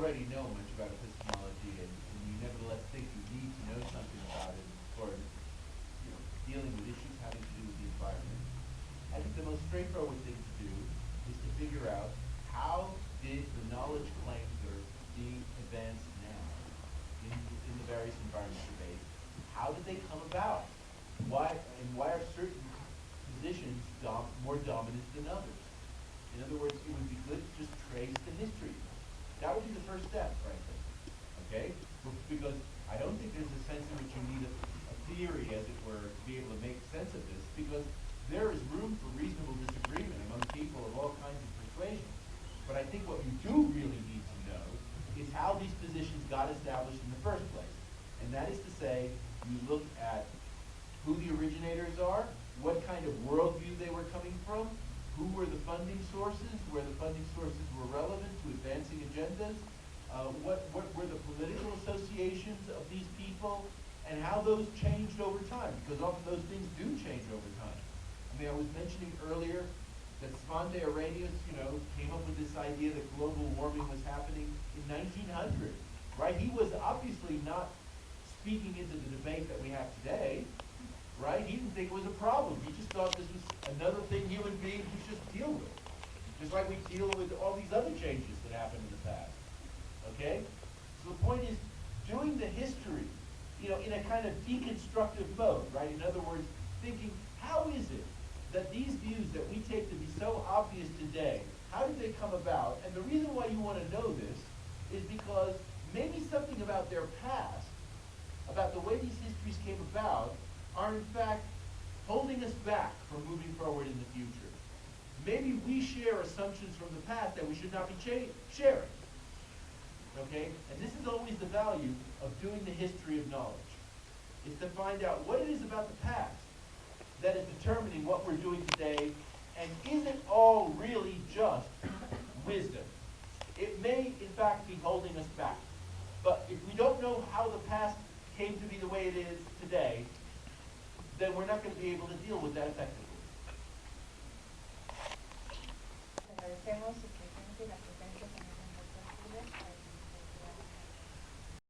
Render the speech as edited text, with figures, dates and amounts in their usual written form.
already know much about epistemology and you nevertheless think you need to know something about it for dealing with issues having to do with the environment, I think the most straightforward thing to do is to figure out how did the knowledge claims that are being advanced now in the various environment debates, how did they come about? Why are certain positions more dominant than others? In other words, it would be good to just trace the history. That would be the first step, frankly. Okay? Because I don't think there's a sense in which you need a theory, as it were, to be able to make sense of this, because there is room for reasonable disagreement among people of all kinds of persuasions. But I think what you do really need to know is how these positions got established in the first place. And that is to say, you look at who the originators are, what kind of worldview they were coming from, who were the funding sources, where the funding sources were relevant to advancing agendas, what were the political associations of these people, and how those changed over time, because often those things do change over time. I mean, I was mentioning earlier that Svante Arrhenius, came up with this idea that global warming was happening in 1900, right? He was obviously not speaking into the debate that we have today, right? He didn't think it was a problem. He just thought this was another thing human beings should just deal with, just like we deal with all these other changes that happened in the past, okay? So the point is, doing the history, in a kind of deconstructive mode, right? In other words, thinking, how is it that these views that we take to be so obvious today, how did they come about? And the reason why you want to know this is because maybe something about their past, about the way these histories came about, are in fact holding us back from moving forward in the future. Maybe we share assumptions from the past that we should not be sharing. Okay? And this is always the value of doing the history of knowledge, is to find out what it is about the past that is determining what we're doing today, and is it all really just wisdom? It may, in fact, be holding us back. But if we don't know how the past came to be the way it is today, then we're not going to be able to deal with that effectively.